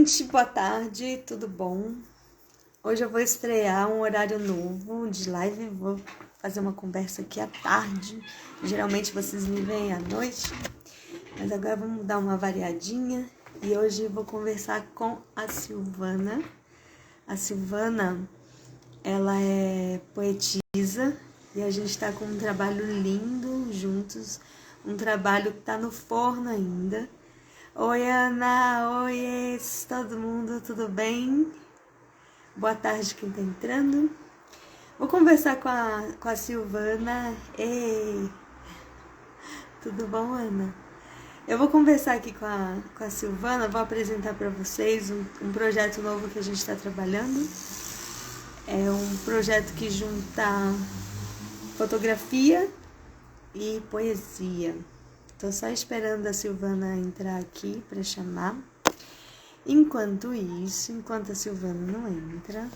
gente, boa tarde, tudo bom? Hoje eu vou estrear um horário novo de live, vou fazer uma conversa aqui à tarde. Geralmente vocês me veem à noite, mas agora vamos dar uma variadinha. E hoje eu vou conversar com a Silvana. A Silvana, ela é poetisa e a gente está com um trabalho lindo juntos, um trabalho que está no forno ainda. Oi, Ana, oi, todo mundo, tudo bem? Boa tarde quem tá entrando. Vou conversar com a Silvana. Ei, tudo bom, Ana? Eu vou conversar aqui com a Silvana, vou apresentar para vocês um projeto novo que a gente está trabalhando. É um projeto que junta fotografia e poesia. Tô só esperando a Silvana entrar aqui para chamar. Enquanto isso, enquanto a Silvana não entra,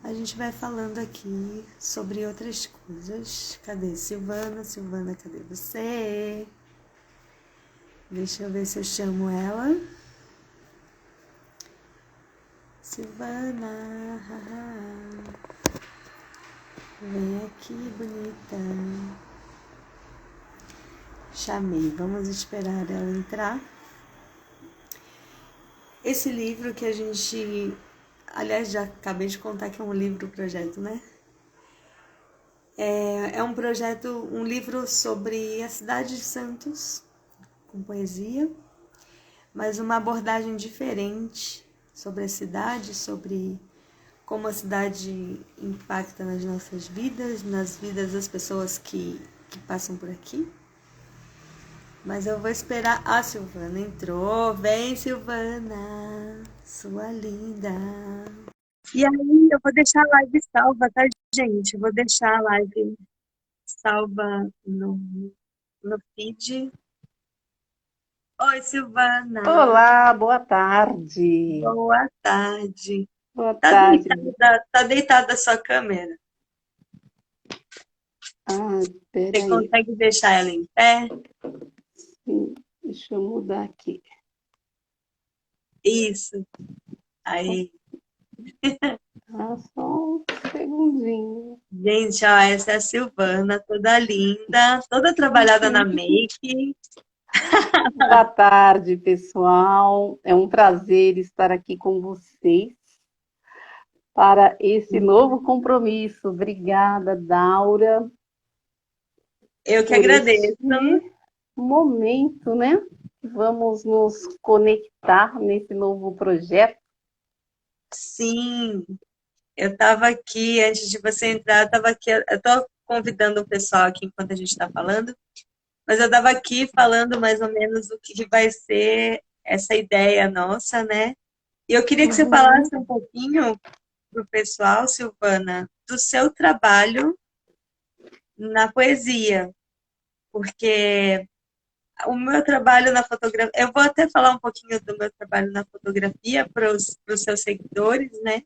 a gente vai falando aqui sobre outras coisas. Cadê Silvana? Silvana, cadê você? Deixa eu ver se eu chamo ela. Silvana, vem aqui, bonita. Chamei, vamos esperar ela entrar. Esse livro que a gente... Aliás, já acabei de contar que é um livro-projeto, né? É um projeto, um livro sobre a cidade de Santos, com poesia, mas uma abordagem diferente sobre a cidade, sobre como a cidade impacta nas nossas vidas, nas vidas das pessoas que passam por aqui. Mas eu vou esperar. A Silvana entrou. Vem, Silvana, sua linda. E aí, eu vou deixar a live salva, tá, gente? Eu vou deixar a live salva no feed. Oi, Silvana. Olá, boa tarde. Boa tarde. Boa Tá tarde. deitada a sua câmera? Ah, Você peraí. consegue deixar ela em pé? Sim, deixa eu mudar aqui. Isso. Aí. Só um segundinho. Gente, ó, essa é a Silvana, toda linda, toda trabalhada na make. Boa tarde, pessoal. É um prazer estar aqui com vocês para esse novo compromisso. Obrigada, Daura, Eu que por agradeço. este momento, né? Vamos nos conectar nesse novo projeto. Sim, eu estava aqui, antes de você entrar, eu estava aqui, eu estou convidando o pessoal aqui enquanto a gente está falando, mas eu estava aqui falando mais ou menos o que vai ser essa ideia nossa, né? E eu queria que você Uhum. falasse um pouquinho para o pessoal, Silvana, do seu trabalho na poesia, porque o meu trabalho na fotografia, eu vou até falar um pouquinho do meu trabalho na fotografia para os seus seguidores, né?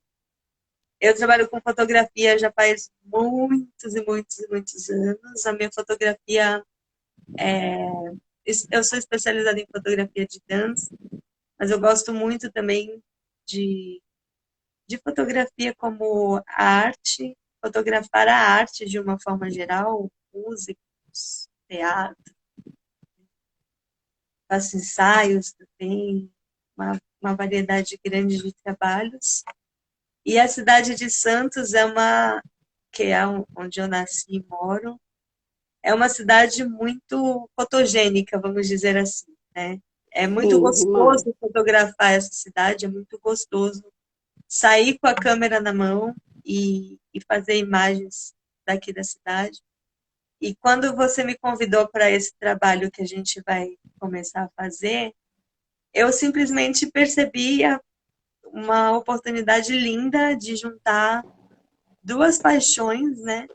Eu trabalho com fotografia já faz muitos e muitos e muitos anos. A minha fotografia, eu sou especializada em fotografia de dança, mas eu gosto muito também de, de fotografia como a arte, fotografar a arte de uma forma geral, músicos, teatro, faço ensaios também, uma variedade grande de trabalhos. E a cidade de Santos que é onde eu nasci e moro, é uma cidade muito fotogênica, vamos dizer assim, né? É muito Sim, demais. gostoso fotografar essa cidade, é muito gostoso sair com a câmera na mão e fazer imagens daqui da cidade. E quando você me convidou para esse trabalho que a gente vai começar a fazer, eu simplesmente percebi uma oportunidade linda de juntar duas paixões, né?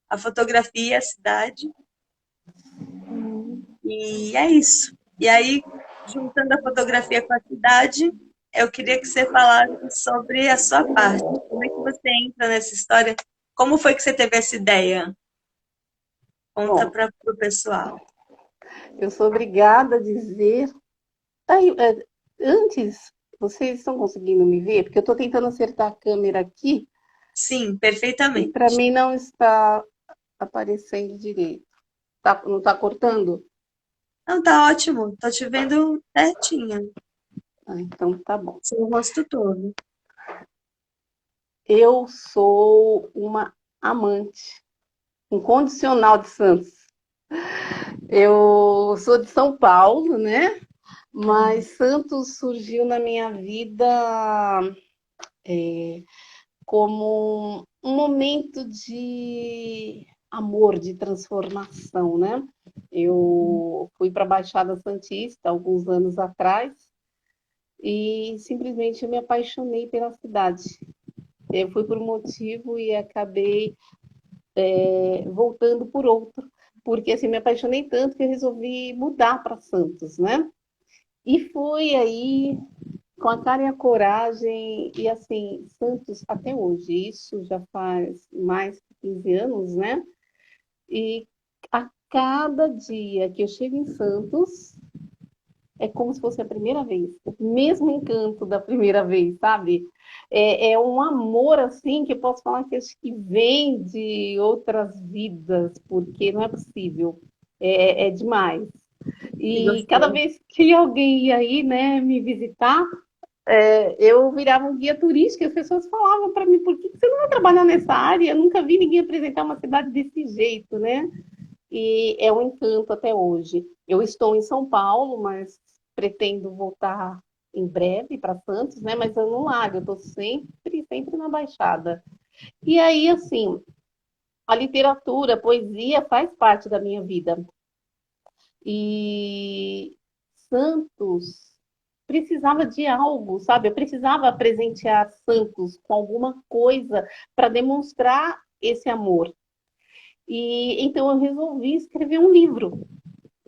A fotografia e a cidade. E é isso. E aí, juntando a fotografia com a cidade, eu queria que você falasse sobre a sua parte. Como é que você entra nessa história? Como foi que você teve essa ideia? Conta Bom, para o pessoal. eu sou obrigada a dizer. Aí, antes, Vocês estão conseguindo me ver? Porque eu estou tentando acertar a câmera aqui Sim, e perfeitamente. para mim não está aparecendo direito. Não está cortando? Não, tá ótimo. Tô te vendo certinha. Ah, então tá bom. Seu rosto todo. Eu sou uma amante incondicional de Santos. Eu sou de São Paulo, né? Uhum. Mas Santos surgiu na minha vida como um momento de amor, de transformação, né? Eu fui para a Baixada Santista alguns anos atrás e simplesmente eu me apaixonei pela cidade. Eu fui por um motivo e acabei voltando por outro, porque assim me apaixonei tanto que eu resolvi mudar para Santos, né? E fui aí com a cara e a coragem, e assim, Santos até hoje, isso já faz mais de 15 anos, né? E a cada dia que eu chego em Santos, é como se fosse a primeira vez, o mesmo encanto da primeira vez, sabe? É um amor assim que eu posso falar que acho que vem de outras vidas, porque não é possível, é demais. Que E cada gostoso. vez que alguém ia aí, né, me visitar, eu virava um guia turístico e as pessoas falavam para mim, por que você não vai trabalhar nessa área? Eu nunca vi ninguém apresentar uma cidade desse jeito, né? E é um encanto até hoje. Eu estou em São Paulo, mas pretendo voltar em breve para Santos, né? Mas eu não largo, eu estou sempre na Baixada. E aí, assim, a literatura, a poesia faz parte da minha vida. E Santos precisava de algo, sabe? Eu precisava presentear Santos com alguma coisa para demonstrar esse amor. E então eu resolvi escrever um livro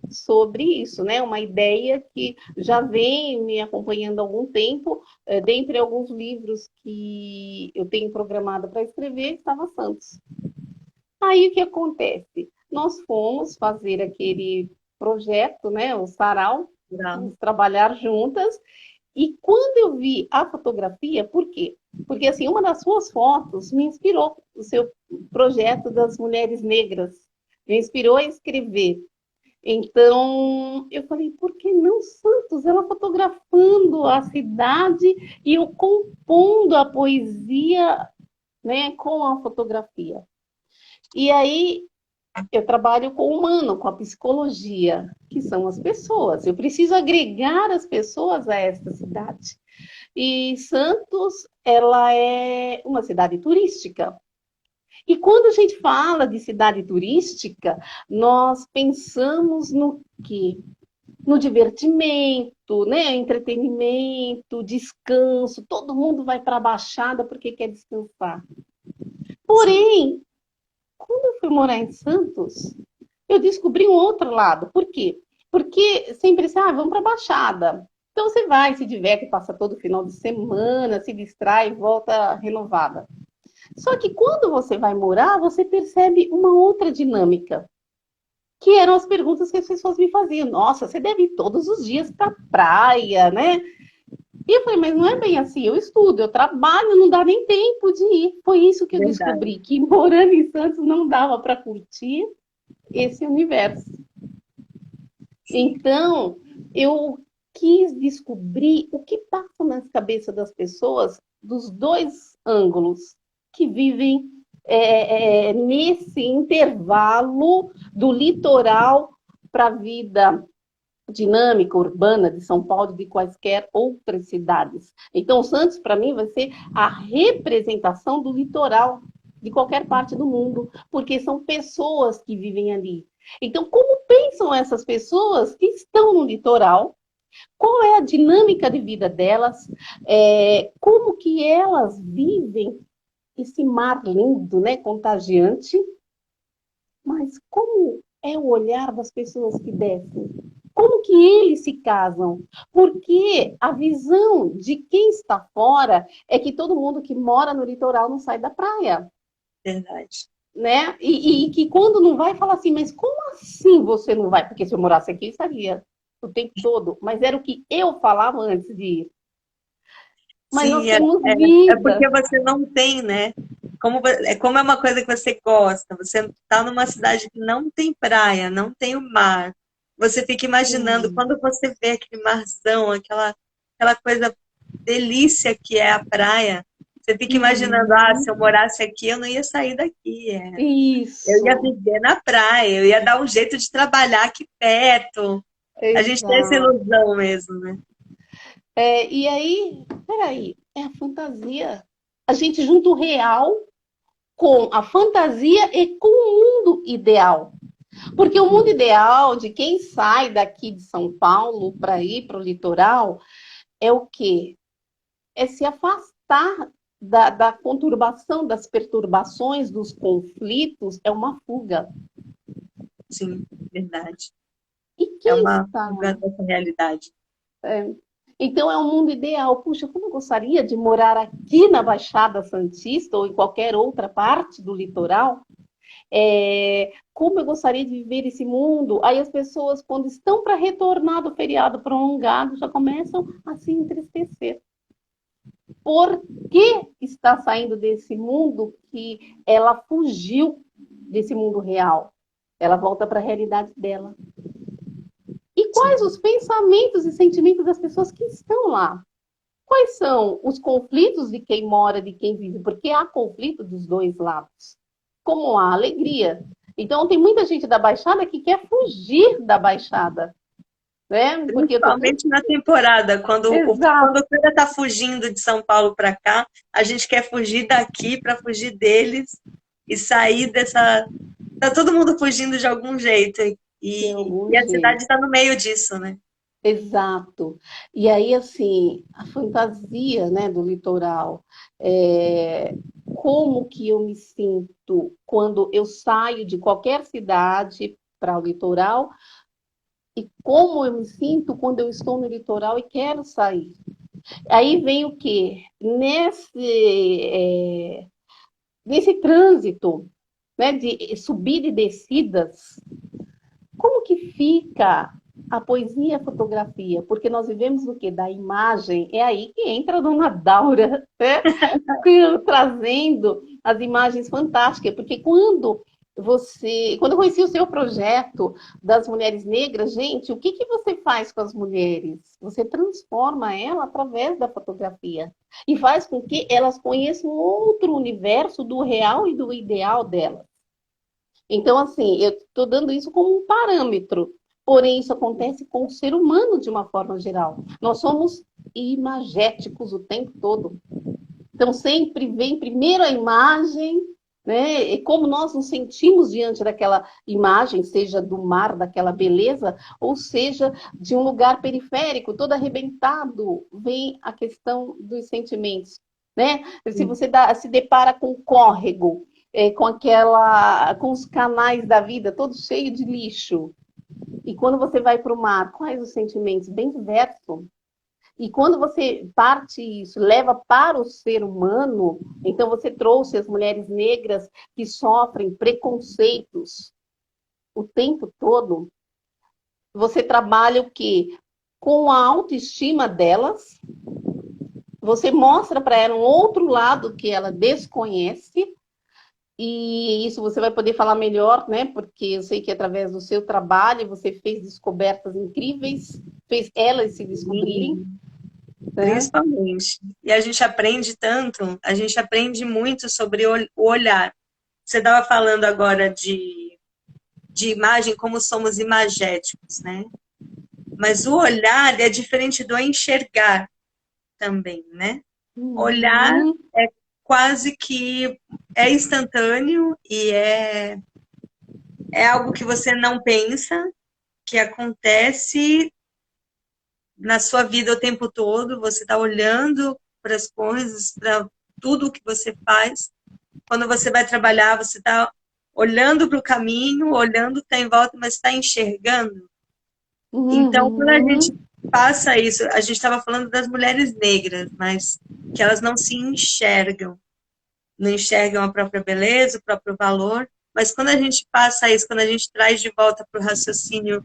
sobre isso, né? Uma ideia que já vem me acompanhando há algum tempo. Dentre alguns livros que eu tenho programado para escrever, estava Santos. Aí o que acontece? Nós fomos fazer aquele projeto, né? O Sarau, Legal. vamos trabalhar juntas. E quando eu vi a fotografia, por quê? Porque assim, uma das suas fotos me inspirou, o seu projeto das mulheres negras, me inspirou a escrever. Então, eu falei, por que não Santos? Ela fotografando a cidade e eu compondo a poesia, né, com a fotografia. E aí eu trabalho com o humano, com a psicologia, que são as pessoas. Eu preciso agregar as pessoas a esta cidade. E Santos, ela é uma cidade turística. E quando a gente fala de cidade turística, nós pensamos no quê? No divertimento, né? Entretenimento, descanso. Todo mundo vai para a Baixada porque quer descansar. Sim. Porém, quando eu fui morar em Santos, eu descobri um outro lado. Por quê? Porque sempre assim, vamos para a Baixada. Então você vai, se diverte, passa todo final de semana, se distrai, volta renovada. Só que quando você vai morar, você percebe uma outra dinâmica, que eram as perguntas que as pessoas me faziam. Nossa, você deve ir todos os dias para a praia, né? E eu falei, mas não é bem assim, eu estudo, eu trabalho, não dá nem tempo de ir. Foi isso que eu Verdade. descobri, que morando em Santos não dava para curtir esse universo. Então, eu quis descobrir o que passa nas cabeças das pessoas dos dois ângulos que vivem nesse intervalo do litoral para a vida dinâmica urbana de São Paulo e de quaisquer outras cidades. Então, Santos, para mim, vai ser a representação do litoral de qualquer parte do mundo, porque são pessoas que vivem ali. Então, como pensam essas pessoas que estão no litoral? Qual é a dinâmica de vida delas? Como que elas vivem esse mar lindo, né, contagiante? Mas como é o olhar das pessoas que descem? Como que eles se casam? Porque a visão de quem está fora é que todo mundo que mora no litoral não sai da praia, Verdade. né? E que quando não vai, fala assim, mas como assim você não vai? Porque se eu morasse aqui, eu estaria o tempo todo. Mas era o que eu falava antes de ir. Mas nós Sim, temos é vida. porque você não tem, né? Como é uma coisa que você gosta, você está numa cidade que não tem praia, não tem o mar. Você fica imaginando, Sim, quando você vê aquele marzão, aquela coisa delícia que é a praia, você fica imaginando, se eu sim. morasse aqui, eu não ia sair daqui. Eu ia Isso, viver na praia, eu ia dar um jeito de trabalhar aqui perto. A gente tem essa exato. ilusão mesmo, né? E aí, peraí, é a fantasia. A gente junta o real com a fantasia e com o mundo ideal. Porque o mundo ideal de quem sai daqui de São Paulo para ir para o litoral é o quê? É se afastar da conturbação, das perturbações, dos conflitos, é uma fuga. Sim, verdade. E É quem uma está? fuga dessa realidade. É, então é um mundo ideal. Puxa, como eu gostaria de morar aqui na Baixada Santista ou em qualquer outra parte do litoral. Como eu gostaria de viver esse mundo. Aí as pessoas, quando estão para retornar do feriado prolongado, já começam a se entristecer. Por que está saindo desse mundo que ela fugiu desse mundo real? Ela volta para a realidade dela. E quais Sim. os pensamentos e sentimentos das pessoas que estão lá? Quais são os conflitos de quem mora, de quem vive? Porque há conflito dos dois lados, como há alegria. Então, tem muita gente da Baixada que quer fugir da Baixada, né? Porque eu tô dizendo, Principalmente na temporada, quando exato, o cara está fugindo de São Paulo para cá, a gente quer fugir daqui para fugir deles e sair dessa. Tá todo mundo fugindo de algum jeito. de E algum a cidade jeito. está no meio disso, né? Exato. E aí, assim, a fantasia, né, do litoral, como que eu me sinto quando eu saio de qualquer cidade para o litoral e como eu me sinto quando eu estou no litoral e quero sair. Aí vem o quê? Nesse trânsito, né, de subida e descidas, como que fica a poesia e a fotografia? Porque nós vivemos o quê? Da imagem. É aí que entra a dona Daura, né? Trazendo as imagens fantásticas. Porque quando eu conheci o seu projeto das mulheres negras, gente, o que que você faz com as mulheres? Você transforma ela através da fotografia e faz com que elas conheçam outro universo do real e do ideal delas. Então, assim, eu estou dando isso como um parâmetro, porém, isso acontece com o ser humano de uma forma geral. Nós somos imagéticos o tempo todo. Então, sempre vem primeiro a imagem, né? E como nós nos sentimos diante daquela imagem, seja do mar, daquela beleza, ou seja, de um lugar periférico, todo arrebentado, vem a questão dos sentimentos. Né? Se você se depara com um córrego, com os canais da vida todos cheios de lixo, e quando você vai para o mar, quais os sentimentos? Bem diversos. E quando você parte isso, leva para o ser humano, então você trouxe as mulheres negras que sofrem preconceitos o tempo todo. Você trabalha o quê? Com a autoestima delas, você mostra para ela um outro lado que ela desconhece, e isso você vai poder falar melhor, né? Porque eu sei que através do seu trabalho você fez descobertas incríveis, fez elas se descobrirem, Sim, né? principalmente. E a gente aprende tanto, a gente aprende muito sobre o olhar. Você estava falando agora de imagem, como somos imagéticos, né? Mas o olhar é diferente do enxergar também, né? Olhar Uhum. é quase que é instantâneo e é algo que você não pensa, que acontece na sua vida o tempo todo, você está olhando para as coisas, para tudo o que você faz. Quando você vai trabalhar, você está olhando para o caminho, olhando o que está em volta, mas está enxergando. Então, quando a gente Uhum. passa isso, a gente estava falando das mulheres negras, mas que elas não se enxergam, não enxergam a própria beleza, o próprio valor, mas quando a gente passa isso, quando a gente traz de volta para o raciocínio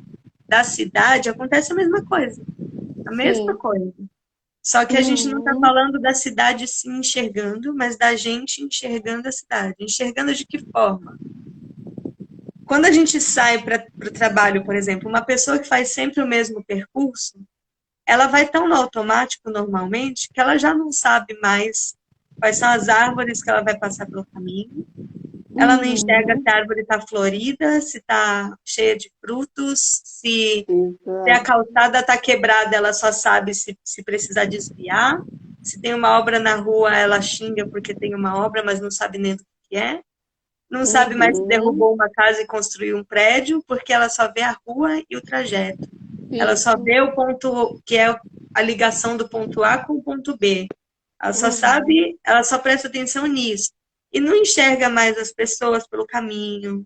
da cidade, acontece a mesma coisa. A mesma Sim. coisa. Só que a gente não está Uhum. falando da cidade se enxergando, mas da gente enxergando a cidade. Enxergando de que forma? Quando a gente sai para o trabalho, por exemplo, uma pessoa que faz sempre o mesmo percurso, ela vai tão no automático normalmente que ela já não sabe mais quais são as árvores que ela vai passar pelo caminho. Ela não enxerga se Uhum. a árvore está florida, se está cheia de frutos, se a Exato. calçada está quebrada, ela só sabe se precisar desviar. Se tem uma obra na rua, ela xinga porque tem uma obra, mas não sabe nem do que é. Não sabe mais se Uhum. derrubou uma casa e construiu um prédio, porque ela só vê a rua e o trajeto. Ela só Isso. vê o ponto que é a ligação do ponto A com o ponto B. Ela só Uhum. sabe, ela só presta atenção nisso. E não enxerga mais as pessoas pelo caminho,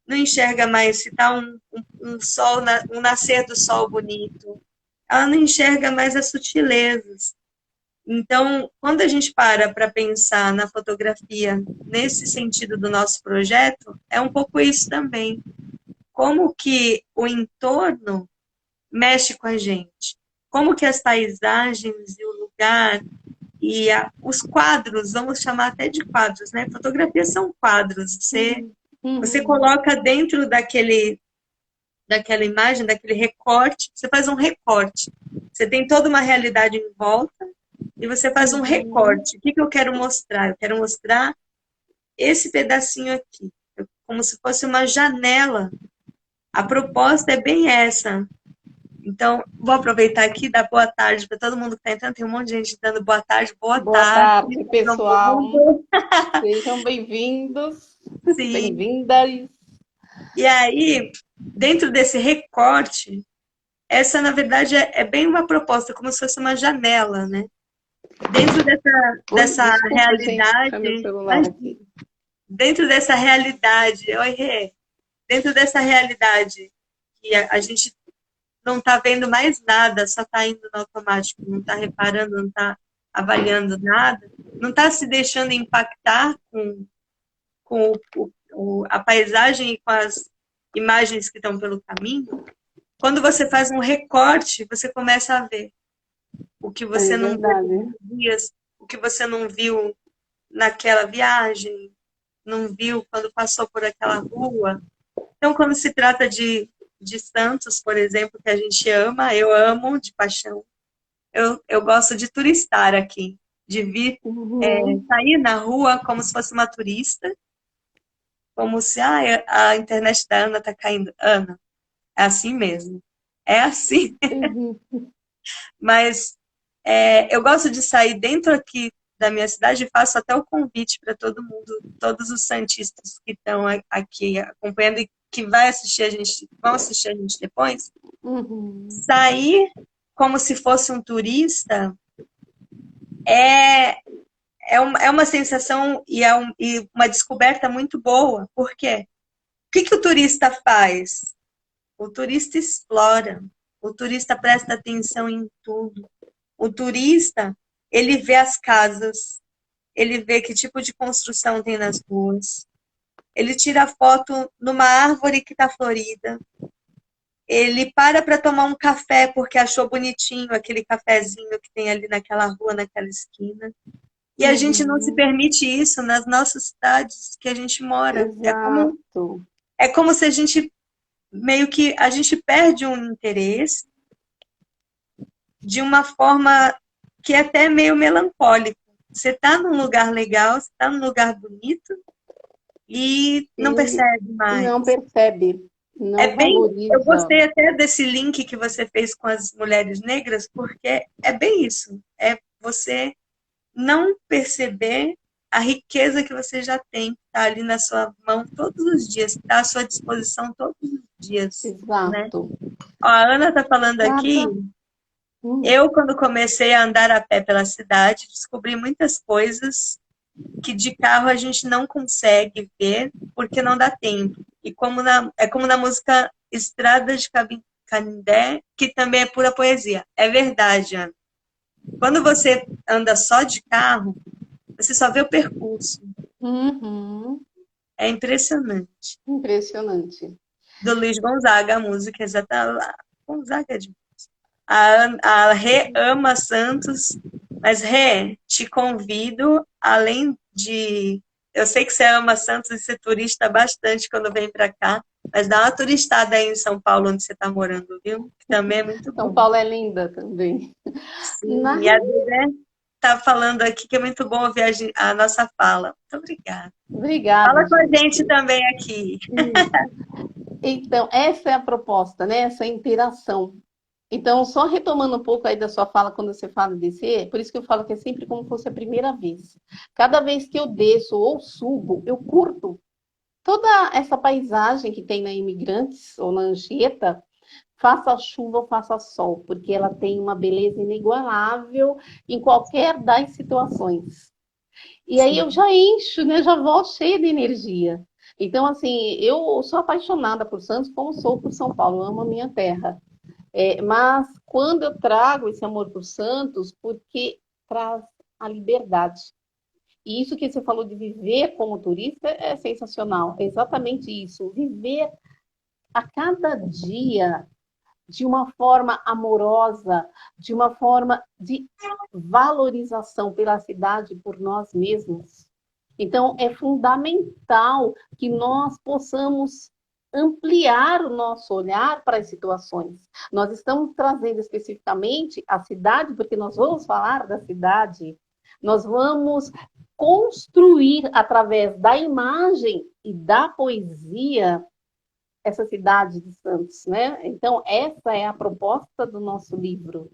não enxerga mais se está um sol, um nascer do sol bonito. Ela não enxerga mais as sutilezas. Então, quando a gente para pensar na fotografia nesse sentido do nosso projeto, é um pouco isso também. Como que o entorno mexe com a gente? Como que as paisagens e o lugar e os quadros, vamos chamar até de quadros, né? Fotografias são quadros. Uhum. Você Uhum. coloca dentro daquela imagem, daquele recorte, você faz um recorte. Você tem toda uma realidade em volta e você faz um Uhum. recorte. O que eu quero mostrar? Eu quero mostrar esse pedacinho aqui, como se fosse uma janela. A proposta é bem essa. Então, vou aproveitar aqui e dar boa tarde para todo mundo que está entrando. Tem um monte de gente dando boa tarde, boa Boa tarde, tarde, todo pessoal. mundo. Sejam bem-vindos, Sim. bem-vindas. E aí, dentro desse recorte, essa, na verdade, é bem uma proposta, como se fosse uma janela, né? Dentro Oi, dessa desculpa, gente, puxar meu realidade, celular mas aqui. dentro dessa realidade, oi, Rê, dentro dessa realidade que a gente não está vendo mais nada, só está indo no automático, não está reparando, não está avaliando nada, não está se deixando impactar com a paisagem e com as imagens que estão pelo caminho. Quando você faz um recorte, você começa a ver o que É você não viu todos verdade. os dias, o que você não viu naquela viagem, não viu quando passou por aquela rua. Então, quando se trata de Santos, por exemplo, que a gente ama, eu amo de paixão. Eu gosto de turistar aqui, de vir, Uhum. sair na rua como se fosse uma turista, como se a internet da Ana está caindo. Ana, é assim mesmo. É assim. Uhum. Mas eu gosto de sair dentro aqui da minha cidade e faço até o convite para todo mundo, todos os santistas que estão aqui acompanhando e que vão assistir a gente depois, Uhum. sair como se fosse um turista é, é uma sensação e uma descoberta muito boa. Por quê? O que o turista faz? O turista explora, o turista presta atenção em tudo. O turista, ele vê as casas, ele vê que tipo de construção tem nas ruas, ele tira foto numa árvore que está florida, ele para tomar um café porque achou bonitinho aquele cafezinho que tem ali naquela rua, naquela esquina. E a gente não se Uhum. permite isso nas nossas cidades que a gente mora. Exato. É como se a gente meio que a gente perde um interesse de uma forma que é até meio melancólica. Você está num lugar legal, você está num lugar bonito e não E percebe mais. não percebe, É não bem, eu valoriza. gostei até desse link que você fez com as mulheres negras, porque é bem isso. É você não perceber a riqueza que você já tem, que está ali na sua mão todos os dias, que está à sua disposição todos os dias, né? Exato. Ó, a Ana está falando aqui. Cada. Hum. Eu, quando comecei a andar a pé pela cidade, descobri muitas coisas que de carro a gente não consegue ver porque não dá tempo. E é como na música Estrada de Canindé, que também é pura poesia. É verdade, Ana. Quando você anda só de carro, você só vê o percurso. Uhum. É impressionante. Impressionante. Do Luiz Gonzaga, a música exata lá. Gonzaga é de... A Rê ama Santos, mas Rê, te convido, além de... Eu sei que você ama Santos e você turista bastante quando vem para cá, mas dá uma turistada aí em São Paulo, onde você está morando, viu? Que também é muito São bom. Paulo é linda também. Na Sim, e a Dedé está falando aqui que é muito bom ouvir a nossa fala. Muito obrigada. Obrigada, Fala com a gente. gente também aqui. Isso. Então, essa é a proposta, né? Essa interação. Então, só retomando um pouco aí da sua fala, quando você fala descer, por isso que eu falo que é sempre como se fosse a primeira vez. Cada vez que eu desço ou subo, eu curto toda essa paisagem que tem na Imigrantes ou na Anchieta, faça chuva ou faça sol, porque ela tem uma beleza inigualável em qualquer das situações. E aí eu Sim. já encho, né? Já volto cheia de energia. Então, assim, eu sou apaixonada por Santos, como sou por São Paulo, eu amo a minha terra. Mas quando eu trago esse amor por Santos, porque traz a liberdade. E isso que você falou de viver como turista é sensacional. É exatamente isso. Viver a cada dia de uma forma amorosa, de uma forma de valorização pela cidade, por nós mesmos. Então, é fundamental que nós possamos ampliar o nosso olhar para as situações. Nós estamos trazendo especificamente a cidade, porque nós vamos falar da cidade, nós vamos construir através da imagem e da poesia essa cidade de Santos, né? Então, essa é a proposta do nosso livro,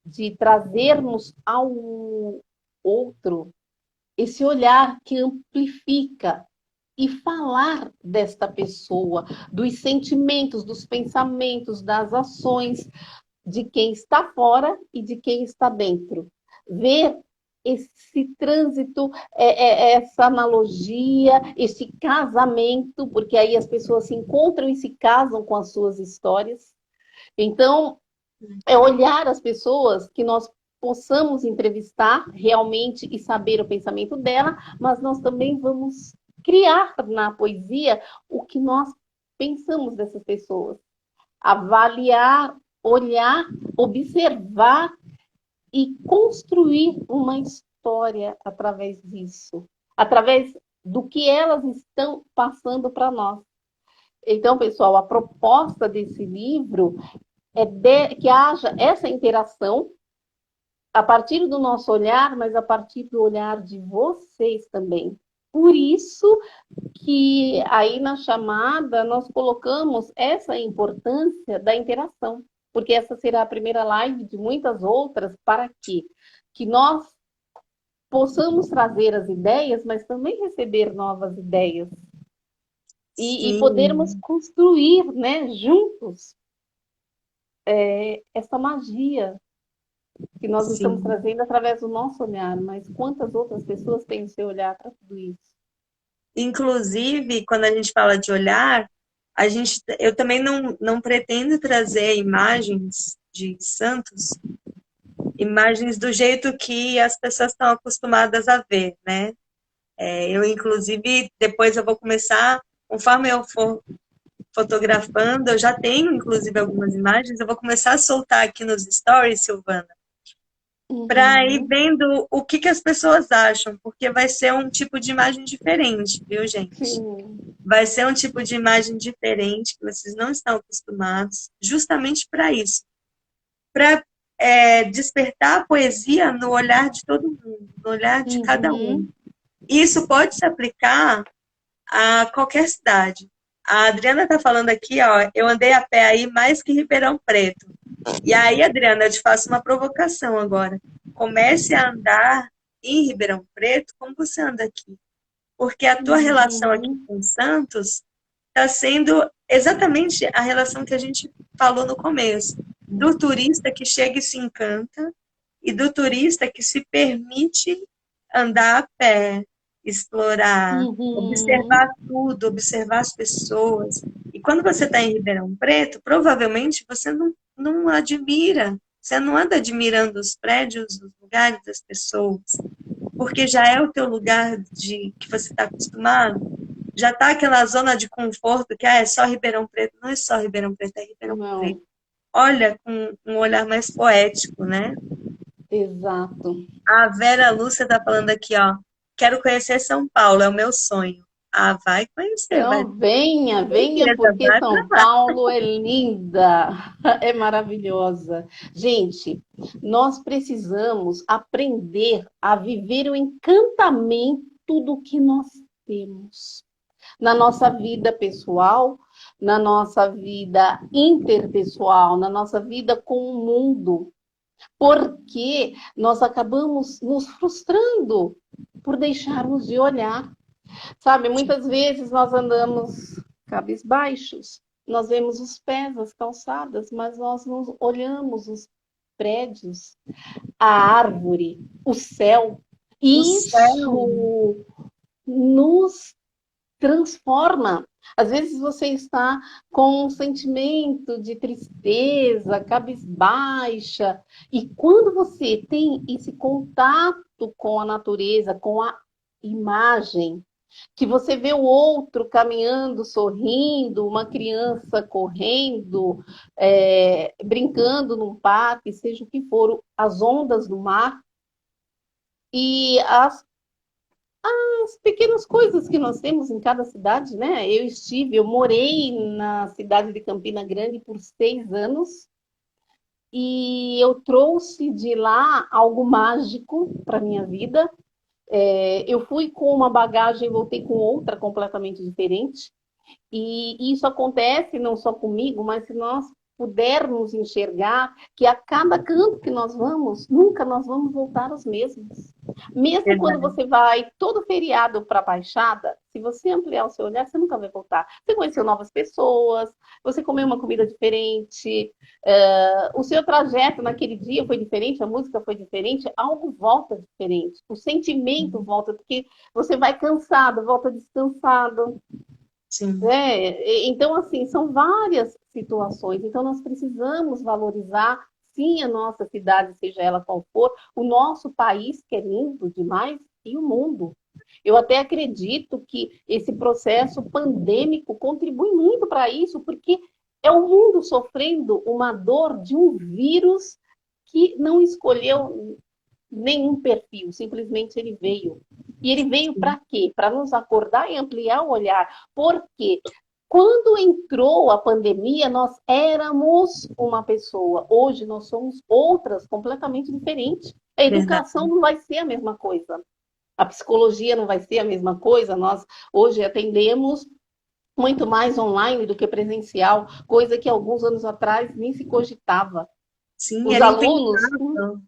de trazermos ao outro esse olhar que amplifica e falar desta pessoa, dos sentimentos, dos pensamentos, das ações de quem está fora e de quem está dentro. Ver esse trânsito, essa analogia, esse casamento, porque aí as pessoas se encontram e se casam com as suas histórias. Então, é olhar as pessoas que nós possamos entrevistar realmente e saber o pensamento dela, mas nós também vamos criar na poesia o que nós pensamos dessas pessoas, avaliar, olhar, observar e construir uma história através disso, através do que elas estão passando para nós. Então, pessoal, a proposta desse livro é que haja essa interação a partir do nosso olhar, mas a partir do olhar de vocês também. Por isso que aí na chamada nós colocamos essa importância da interação, porque essa será a primeira live de muitas outras para quê? Que nós possamos trazer as ideias, mas também receber novas ideias e podermos Sim, construir, né, juntos essa magia que nós estamos sim. trazendo através do nosso olhar, mas quantas outras pessoas têm o seu olhar para tudo isso? Inclusive, quando a gente fala de olhar, eu também não pretendo trazer imagens de santos, imagens do jeito que as pessoas estão acostumadas a ver, né? Eu, inclusive, depois eu vou começar, conforme eu for fotografando, eu já tenho, inclusive, algumas imagens, eu vou começar a soltar aqui nos stories, Silvana, para ir Uhum. vendo o que, que as pessoas acham, porque vai ser um tipo de imagem diferente, viu, gente? Sim. Vai ser um tipo de imagem diferente que vocês não estão acostumados, justamente para isso, para despertar a poesia no olhar de todo mundo, no olhar de cada um. Uhum. E isso pode se aplicar a qualquer cidade. A Adriana está falando aqui, ó, eu andei a pé aí mais que Ribeirão Preto. E aí, Adriana, eu te faço uma provocação agora. Comece a andar em Ribeirão Preto como você anda aqui. Porque a tua relação aqui Uhum. com Santos está sendo exatamente a relação que a gente falou no começo, do turista que chega e se encanta e do turista que se permite andar a pé, explorar, observar Uhum. tudo, observar as pessoas. E quando você está em Ribeirão Preto, provavelmente você não admira, você não anda admirando os prédios, os lugares das pessoas, porque já é o teu lugar de que você está acostumado, já está aquela zona de conforto que é só Ribeirão Preto, não é só Ribeirão Preto, é Ribeirão Preto. Não. olha com um olhar mais poético, né? Exato. A Vera Lúcia tá falando aqui, ó. Quero conhecer São Paulo, é o meu sonho. Ah, vai conhecer, vai. Então, venha, Com venha, certeza, porque vai pra São lá. Paulo é linda, é maravilhosa. Gente, nós precisamos aprender a viver o encantamento do que nós temos na nossa vida pessoal, na nossa vida interpessoal, na nossa vida com o mundo, porque nós acabamos nos frustrando por deixarmos de olhar. Sabe, muitas vezes nós andamos cabisbaixos, nós vemos os pés, as calçadas, mas nós não olhamos os prédios, a árvore, o céu. O céu. Isso nos transforma. Às vezes você está com um sentimento de tristeza, cabisbaixa, e quando você tem esse contato com a natureza, com a imagem, que você vê o outro caminhando, sorrindo, uma criança correndo, brincando num parque, seja o que for, as ondas do mar e as pequenas coisas que nós temos em cada cidade, né? Eu morei na cidade de Campina Grande por 6 anos e eu trouxe de lá algo mágico para minha vida. Eu fui com uma bagagem, voltei com outra completamente diferente. E isso acontece não só comigo, mas se nós pudermos enxergar que a cada canto que nós vamos, nunca nós vamos voltar os mesmos. Mesmo quando Verdade. você vai todo feriado para a Baixada, se você ampliar o seu olhar, você nunca vai voltar. Você conheceu novas pessoas, você comeu uma comida diferente, o seu trajeto naquele dia foi diferente, a música foi diferente, algo volta diferente, o sentimento volta, porque você vai cansado, volta descansado. Sim, Então, assim, são várias situações. Então, nós precisamos valorizar, sim, a nossa cidade, seja ela qual for, o nosso país, que é lindo demais, e o mundo. Eu até acredito que esse processo pandêmico contribui muito para isso, porque é o mundo sofrendo uma dor de um vírus que não escolheu nenhum perfil, simplesmente ele veio. E ele veio para quê? Para nos acordar e ampliar o olhar. Porque quando entrou a pandemia, nós éramos uma pessoa. Hoje nós somos outras, completamente diferentes. A educação verdade. não vai ser a mesma coisa. A psicologia não vai ser a mesma coisa. Nós hoje atendemos muito mais online do que presencial, coisa que alguns anos atrás nem se cogitava. Sim, Os era alunos impensável.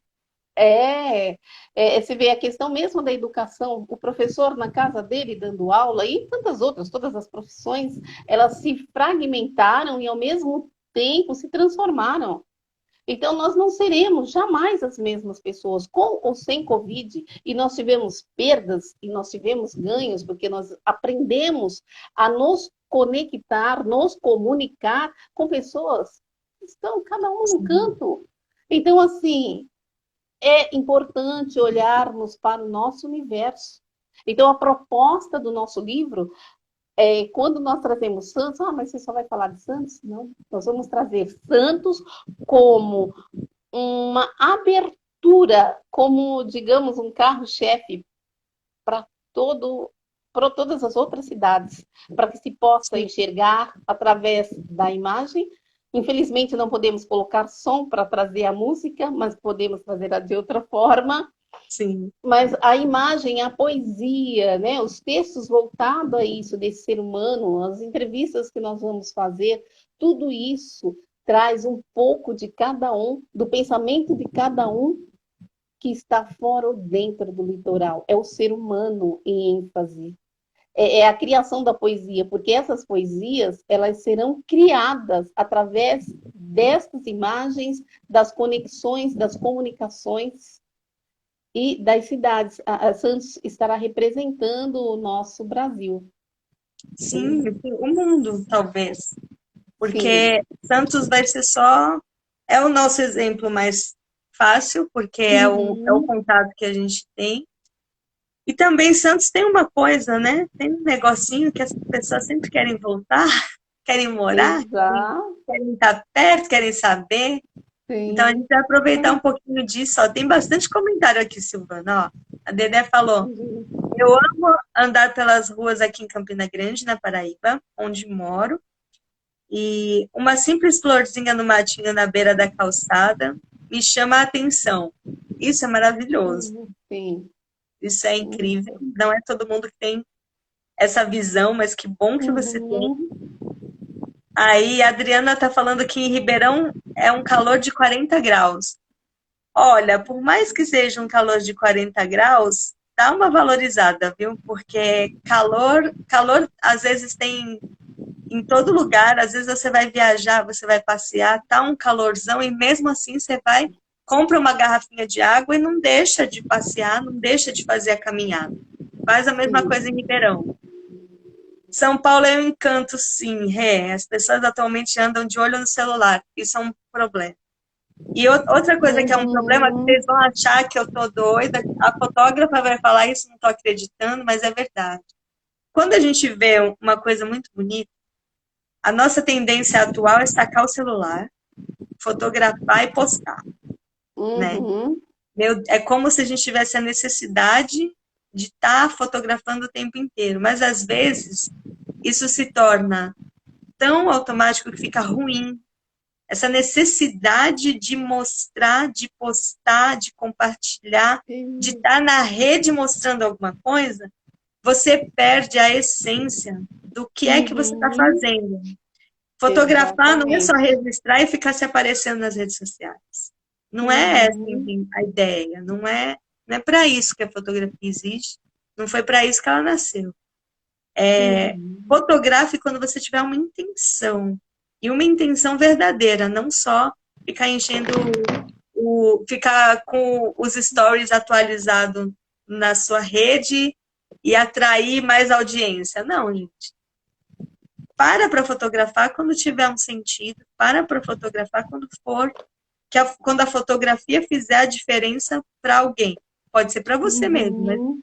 você vê a questão mesmo da educação, o professor na casa dele dando aula e tantas outras, todas as profissões, elas se fragmentaram e ao mesmo tempo se transformaram. Então, nós não seremos jamais as mesmas pessoas, com ou sem Covid. E nós tivemos perdas e nós tivemos ganhos, porque nós aprendemos a nos conectar, nos comunicar com pessoas que estão cada um num Sim, canto. Então, assim, é importante olharmos para o nosso universo. Então, a proposta do nosso livro é quando nós trazemos santos, mas você só vai falar de santos? Não. Nós vamos trazer santos como uma abertura, como, digamos, um carro-chefe para todo para todas as outras cidades, para que se possa sim, enxergar através da imagem. Infelizmente, não podemos colocar som para trazer a música, mas podemos fazer de outra forma. sim. Mas a imagem, a poesia, né? Os textos voltados a isso, desse ser humano, as entrevistas que nós vamos fazer, tudo isso traz um pouco de cada um, do pensamento de cada um que está fora ou dentro do litoral. É o ser humano em ênfase. É a criação da poesia, porque essas poesias elas serão criadas através destas imagens, das conexões, das comunicações e das cidades. A Santos estará representando o nosso Brasil. Sim, o mundo, talvez. Sim. Porque Santos vai ser só. É o nosso exemplo mais fácil, porque é o Uhum. contato que a gente tem. E também Santos tem uma coisa, né? Tem um negocinho que as pessoas sempre querem voltar, querem morar, Exato. querem estar perto, querem saber. Então, a Sim. gente vai aproveitar um pouquinho disso. Ó. Tem bastante comentário aqui, Silvana. Ó, a Dedé falou: eu amo andar pelas ruas aqui em Campina Grande, na Paraíba, onde moro. E uma simples florzinha no matinho na beira da calçada me chama a atenção. Isso é maravilhoso. Sim. Isso é incrível. Não é todo mundo que tem essa visão, mas que bom que você tem. Uhum. Aí a Adriana está falando que em Ribeirão é um calor de 40 graus. Olha, por mais que seja um calor de 40 graus, dá uma valorizada, viu? Porque calor às vezes tem em todo lugar, às vezes você vai viajar, você vai passear, tá um calorzão e mesmo assim você vai, compra uma garrafinha de água e não deixa de passear, não deixa de fazer a caminhada. Faz a mesma coisa em Ribeirão. São Paulo é um encanto, sim, Rê. As pessoas atualmente andam de olho no celular. Isso é um problema. E outra coisa que é um problema, que vocês vão achar que eu tô doida, a fotógrafa vai falar isso, não tô acreditando, mas é verdade. Quando a gente vê uma coisa muito bonita, a nossa tendência atual é sacar o celular, fotografar e postar, né? Uhum. É como se a gente tivesse a necessidade de estar fotografando o tempo inteiro, mas às vezes isso se torna tão automático que fica ruim. Essa necessidade de mostrar, de postar, de compartilhar, de Sim. estar na rede mostrando alguma coisa, você perde a essência do que é que você está Uhum. fazendo. Fotografar não é só Exatamente. registrar e ficar se aparecendo nas redes sociais. Não é essa Uhum. a ideia. Não é para isso que a fotografia existe. Não foi para isso que ela nasceu. Uhum. Fotografe quando você tiver uma intenção. E uma intenção verdadeira, não só ficar enchendo ficar com os stories atualizados na sua rede e atrair mais audiência. Não, gente. Para fotografar quando tiver um sentido, para fotografar quando for, quando a fotografia fizer a diferença para alguém. Pode ser para você mesmo, mas, Uhum.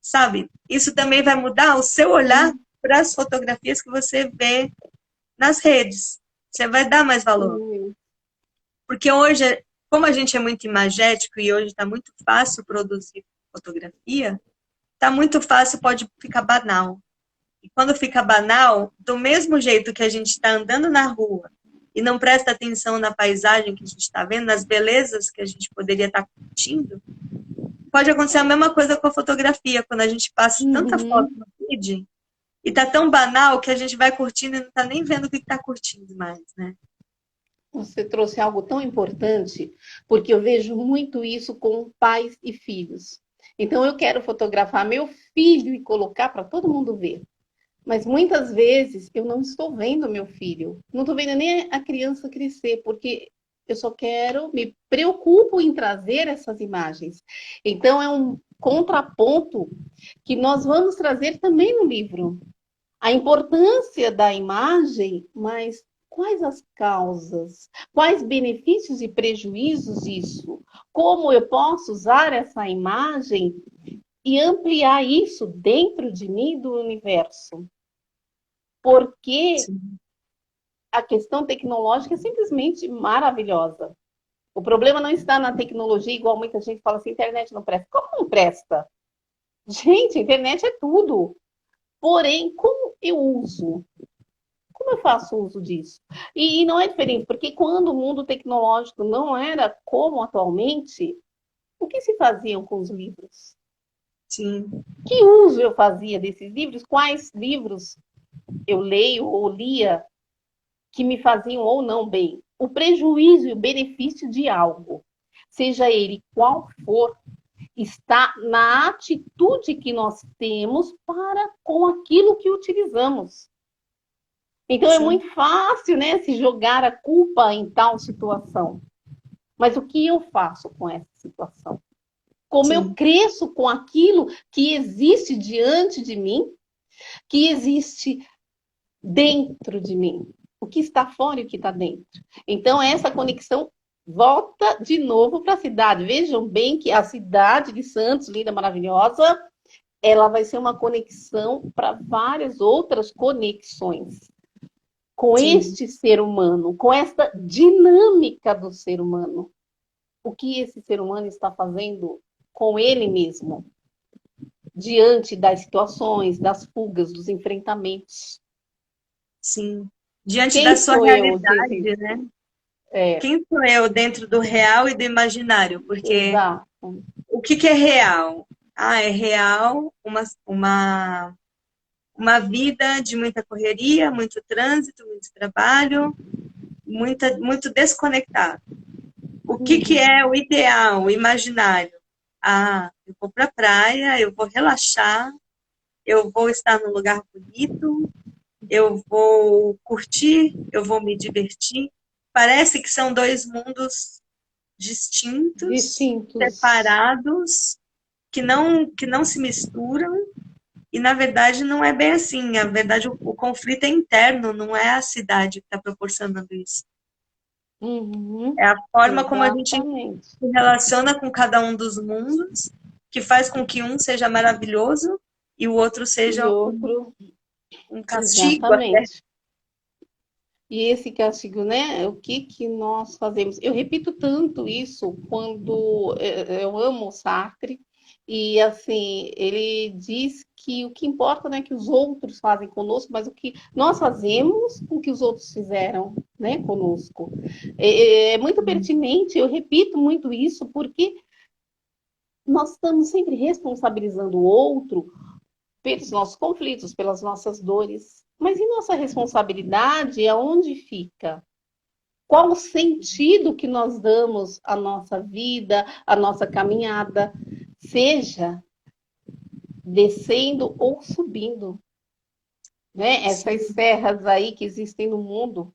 sabe? Isso também vai mudar o seu olhar para as fotografias que você vê nas redes. Você vai dar mais valor. Sim. Porque hoje, como a gente é muito imagético e hoje está muito fácil produzir fotografia, está muito fácil, pode ficar banal. E quando fica banal, do mesmo jeito que a gente está andando na rua e não presta atenção na paisagem que a gente está vendo, nas belezas que a gente poderia estar curtindo, pode acontecer a mesma coisa com a fotografia, quando a gente passa tanta foto Uhum. no feed e tá tão banal que a gente vai curtindo e não tá nem vendo o que está curtindo mais, né? Você trouxe algo tão importante, porque eu vejo muito isso com pais e filhos. Então, eu quero fotografar meu filho e colocar para todo mundo ver. Mas muitas vezes eu não estou vendo meu filho, não estou vendo nem a criança crescer, porque eu só quero, me preocupo em trazer essas imagens. Então, é um contraponto que nós vamos trazer também no livro. A importância da imagem, mas quais as causas? Quais benefícios e prejuízos isso? Como eu posso usar essa imagem e ampliar isso dentro de mim do universo? Porque Sim, a questão tecnológica é simplesmente maravilhosa. O problema não está na tecnologia, igual muita gente fala assim, internet não presta. Como não presta? Gente, a internet é tudo. Porém, como eu uso? Como eu faço uso disso? E não é diferente, porque quando o mundo tecnológico não era como atualmente, o que se faziam com os livros? sim, Que uso eu fazia desses livros? Quais livros eu leio ou lia que me faziam ou não bem? O prejuízo e o benefício de algo, seja ele qual for, está na atitude que nós temos para com aquilo que utilizamos. Então é sim, muito fácil, né, se jogar a culpa em tal situação. Mas o que eu faço com essa situação? Como eu sim, cresço com aquilo que existe diante de mim, que existe dentro de mim? O que está fora e o que está dentro? Então, essa conexão volta de novo para a cidade. Vejam bem que a cidade de Santos, linda, maravilhosa, ela vai ser uma conexão para várias outras conexões. com Sim, este ser humano, com esta dinâmica do ser humano. O que esse ser humano está fazendo com ele mesmo, diante das situações, das fugas, dos enfrentamentos. sim. Diante da Quem sua sou eu diante realidade, disso? né? É, Quem sou eu dentro do real e do imaginário? Porque exato. o que é real? Ah, é real uma vida de muita correria, muito trânsito, muito trabalho, muito desconectado. O que é o ideal, o imaginário? Ah, eu vou para a praia, eu vou relaxar, eu vou estar num lugar bonito, eu vou curtir, eu vou me divertir. Parece que são dois mundos distintos, Distintos. separados, que não se misturam, e na verdade não é bem assim. Na verdade, o conflito é interno, não é a cidade que está proporcionando isso. Uhum, É a forma como a gente exatamente. se relaciona com cada um dos mundos, que faz com que um seja maravilhoso e o outro E seja outro, um castigo até. exatamente. E esse castigo, né? O que que nós fazemos? Eu repito tanto isso quando eu amo o Sartre e assim ele diz que o que importa não é que os outros fazem conosco, mas o que nós fazemos com que os outros fizeram, né, conosco. É muito pertinente. Eu repito muito isso porque nós estamos sempre responsabilizando o outro pelos nossos conflitos, pelas nossas dores. Mas e nossa responsabilidade, aonde fica? Qual o sentido que nós damos à nossa vida, à nossa caminhada, seja descendo ou subindo, né? Essas Sim. serras aí que existem no mundo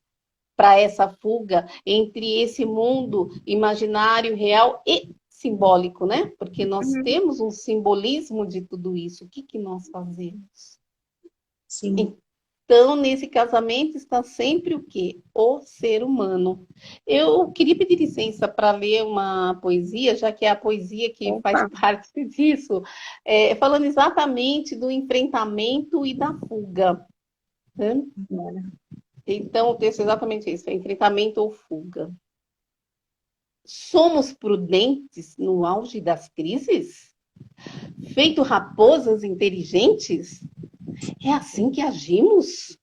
para essa fuga entre esse mundo imaginário, real e simbólico, né? Porque nós Uhum. temos um simbolismo de tudo isso. O que que nós fazemos? Sim. Então, nesse casamento está sempre o quê? O ser humano. Eu queria pedir licença para ler uma poesia, já que é a poesia que faz Opa. parte disso, falando exatamente do enfrentamento e da fuga, né? Então, o texto é exatamente isso, é enfrentamento ou fuga. Somos prudentes no auge das crises? Feito raposas inteligentes? É assim que agimos?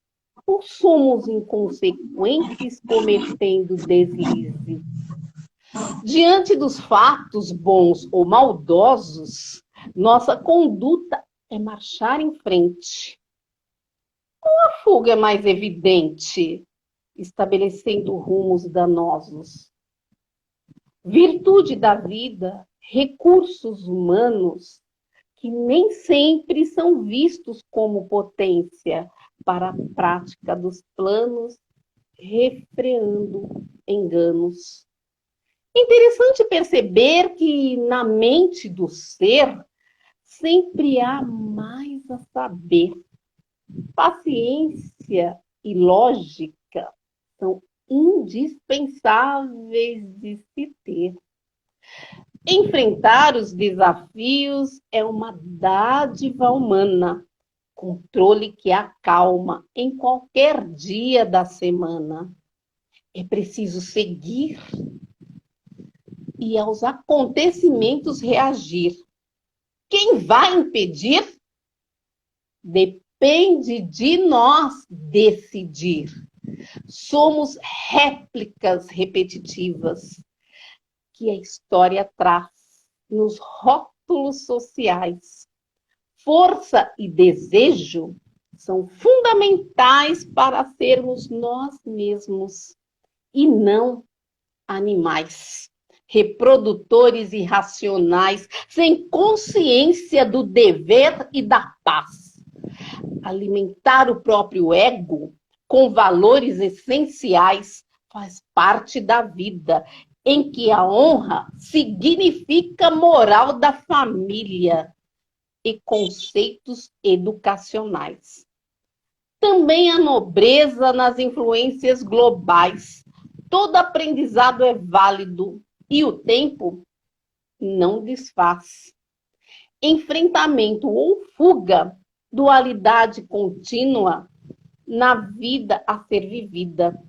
Ou somos inconsequentes cometendo deslize? Diante dos fatos bons ou maldosos, nossa conduta é marchar em frente. A fuga é mais evidente, estabelecendo rumos danosos. Virtude da vida, recursos humanos que nem sempre são vistos como potência para a prática dos planos, refreando enganos. Interessante perceber que na mente do ser sempre há mais a saber. Paciência e lógica são indispensáveis de se ter. Enfrentar os desafios é uma dádiva humana, controle que acalma em qualquer dia da semana. É preciso seguir e aos acontecimentos reagir. Quem vai impedir? Depende de nós decidir. Somos réplicas repetitivas que a história traz nos rótulos sociais. Força e desejo são fundamentais para sermos nós mesmos e não animais, reprodutores irracionais, sem consciência do dever e da paz. Alimentar o próprio ego com valores essenciais faz parte da vida, em que a honra significa moral da família e conceitos educacionais. Também a nobreza nas influências globais. Todo aprendizado é válido e o tempo não desfaz. Enfrentamento ou fuga, dualidade contínua, na vida a ser vivida.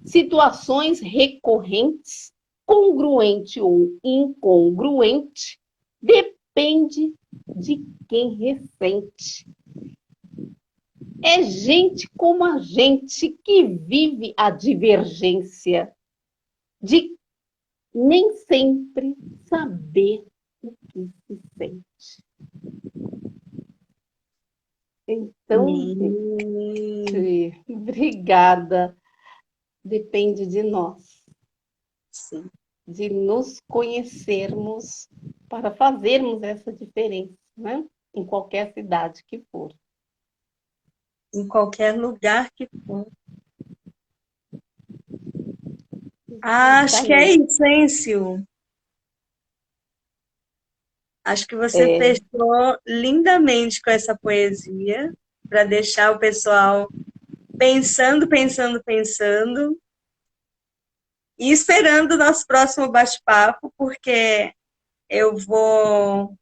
Situações recorrentes, congruente ou incongruente, depende de quem ressente. É gente como a gente que vive a divergência de nem sempre saber o que se sente. Então, gente, obrigada. Depende de nós. Sim. De nos conhecermos para fazermos essa diferença, né? Em qualquer cidade que for. Em qualquer lugar que for. Acho que é isso, hein, Sil? Acho que você fechou lindamente com essa poesia, para deixar o pessoal pensando, pensando, pensando, e esperando o nosso próximo bate-papo, porque eu vou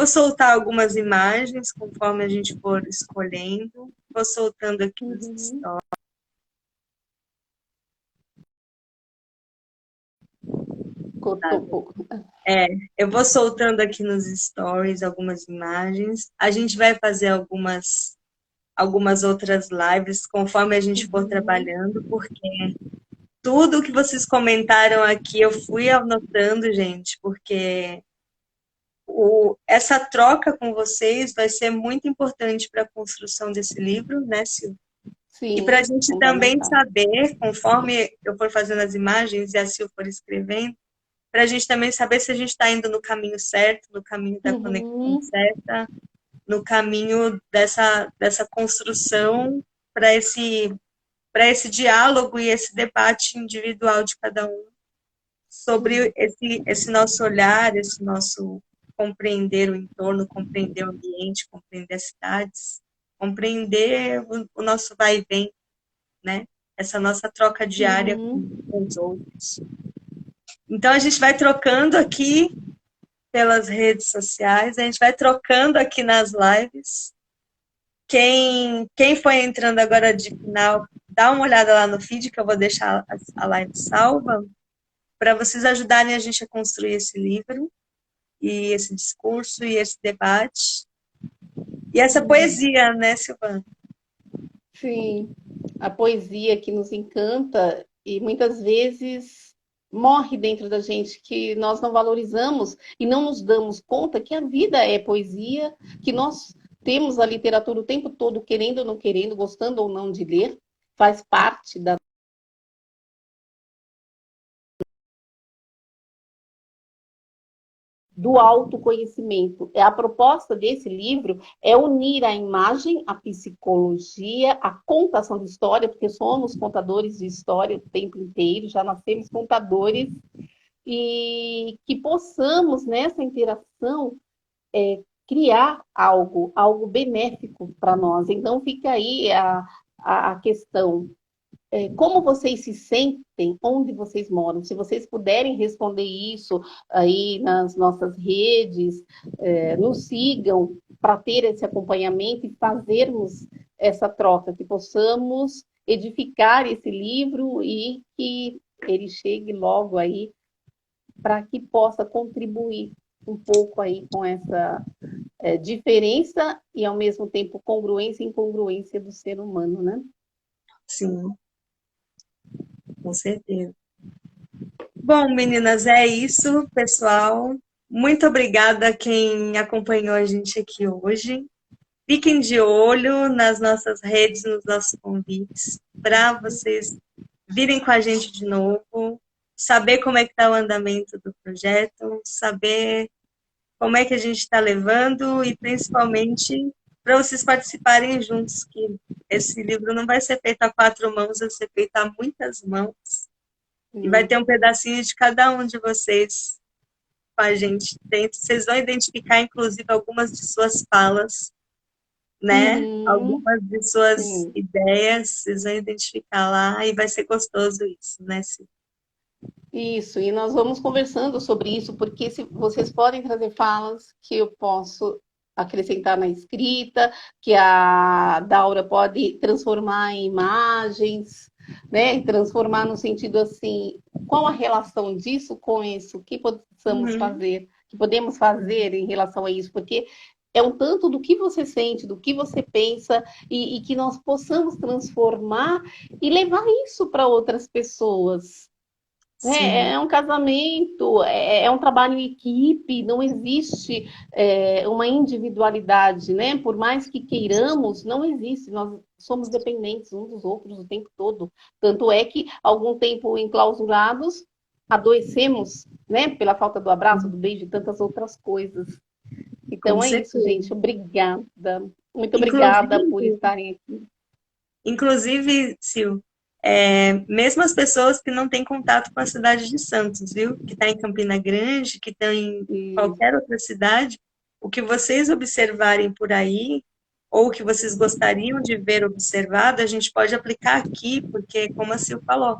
soltar algumas imagens conforme a gente for escolhendo. Vou soltando aqui nos stories. Cortou um pouco. Eu vou soltando aqui nos stories algumas imagens. A gente vai fazer algumas outras lives conforme a gente for trabalhando, porque tudo que vocês comentaram aqui eu fui anotando, gente, porque essa troca com vocês vai ser muito importante para a construção desse livro, né, Sil? Sim, e para a gente também saber, conforme eu for fazendo as imagens e a Sil for escrevendo, para a gente também saber se a gente está indo no caminho certo, no caminho da conexão certa, no caminho dessa construção para esse diálogo e esse debate individual de cada um sobre esse nosso olhar, esse nosso compreender o entorno, compreender o ambiente, compreender as cidades, compreender o nosso vai e vem, né? Essa nossa troca diária com os outros. Então, a gente vai trocando aqui pelas redes sociais, a gente vai trocando aqui nas lives. Quem foi entrando agora de final, dá uma olhada lá no feed, que eu vou deixar a live salva, para vocês ajudarem a gente a construir esse livro, e esse discurso, e esse debate. E essa poesia, né, Silvana? Sim, a poesia que nos encanta e muitas vezes morre dentro da gente, que nós não valorizamos e não nos damos conta que a vida é poesia, que nós temos a literatura o tempo todo, querendo ou não querendo, gostando ou não de ler, faz parte da do autoconhecimento. A proposta desse livro é unir a imagem, a psicologia, a contação de história, porque somos contadores de história o tempo inteiro, já nascemos contadores, e que possamos, nessa interação, criar algo benéfico para nós. Então, fica aí a questão. Como vocês se sentem onde vocês moram? Se vocês puderem responder isso aí nas nossas redes, nos sigam para ter esse acompanhamento e fazermos essa troca, que possamos edificar esse livro e que ele chegue logo aí para que possa contribuir um pouco aí com essa diferença e, ao mesmo tempo, congruência e incongruência do ser humano, né? Sim, com certeza. Bom, meninas, é isso, pessoal. Muito obrigada a quem acompanhou a gente aqui hoje. Fiquem de olho nas nossas redes, nos nossos convites, para vocês virem com a gente de novo, saber como é que está o andamento do projeto, saber como é que a gente está levando e, principalmente, para vocês participarem juntos, que esse livro não vai ser feito a 4 mãos, vai ser feito a muitas mãos. E vai ter um pedacinho de cada um de vocês com a gente dentro. Vocês vão identificar, inclusive, algumas de suas falas, né? Algumas de suas ideias, vocês vão identificar lá e vai ser gostoso isso, né, Sil? Isso, e nós vamos conversando sobre isso, porque se vocês podem trazer falas que eu posso acrescentar na escrita, que a Daura pode transformar em imagens, né? Transformar no sentido assim, qual a relação disso com isso? O que possamos Uhum. fazer? O que podemos fazer em relação a isso? Porque é um tanto do que você sente, do que você pensa, e que nós possamos transformar e levar isso para outras pessoas. Sim, É um casamento, é um trabalho em equipe, não existe uma individualidade, né? Por mais que queiramos, não existe. Nós somos dependentes uns dos outros o tempo todo. Tanto é que, algum tempo enclausurados, adoecemos, né? Pela falta do abraço, do beijo e tantas outras coisas. com Então é isso, certeza. gente. Obrigada. Muito obrigada por Inclusive, estarem aqui. Sil, mesmo as pessoas que não têm contato com a cidade de Santos, viu? Que está em Campina Grande, que estão em E, qualquer outra cidade, o que vocês observarem por aí, ou o que vocês gostariam de ver observado, a gente pode aplicar aqui, porque, como a Sil falou,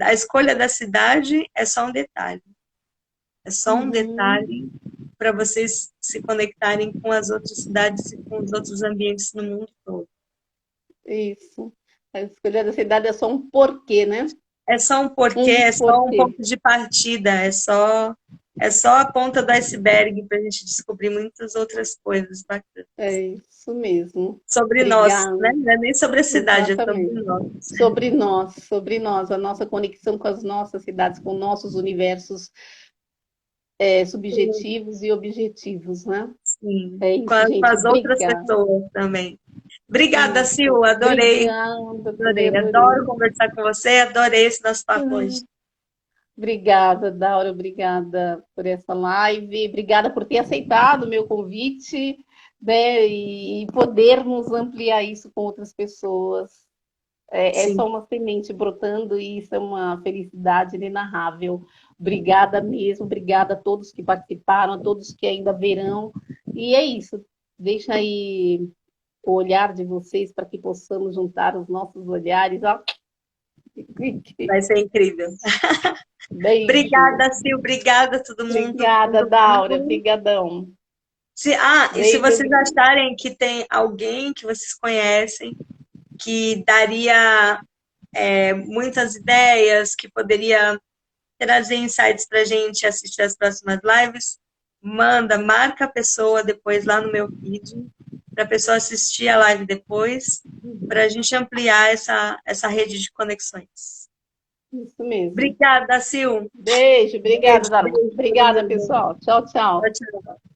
a escolha da cidade é só um detalhe. É só um uhum, detalhe para vocês se conectarem com as outras cidades e com os outros ambientes no mundo todo. isso. A escolha da cidade é só um porquê, né? É só um porquê, Um é só um porquê. ponto de partida, é só a ponta do iceberg para a gente descobrir muitas outras coisas bacanas. É isso mesmo. Sobre nós, Obrigada. né? Não é nem sobre a cidade, é sobre Exatamente. nós. Sobre nós, a nossa conexão com as nossas cidades, com nossos universos subjetivos e objetivos, né? Sim. É Com, isso, com gente. as outras Obrigada. pessoas também. Obrigada, Isso. Sil, adorei, Obrigada, também adorei. Adoro adorei. conversar com você, adorei esse nosso papo hoje. Obrigada, Daura, obrigada por essa live, obrigada por ter aceitado o meu convite, né, e podermos ampliar isso com outras pessoas. É Sim. só uma semente brotando e isso é uma felicidade inenarrável. Obrigada mesmo, obrigada a todos que participaram, a todos que ainda verão. E é isso. Deixa aí o olhar de vocês para que possamos juntar os nossos olhares. Ó. Vai ser incrível. Beijo. Obrigada, Sil, obrigada a todo mundo. Obrigada, Todo Daura. mundo. Obrigadão. E se Beijo. vocês acharem que tem alguém que vocês conhecem que daria muitas ideias, que poderia trazer insights para a gente assistir as próximas lives, marca a pessoa depois lá no meu feed, para a pessoa assistir a live depois, para a gente ampliar essa rede de conexões. Isso mesmo. Obrigada, Sil. Beijo. Obrigada, Beijo, Daura. beijo, todo Obrigada, mundo. pessoal. Tchau, tchau. Tchau, tchau.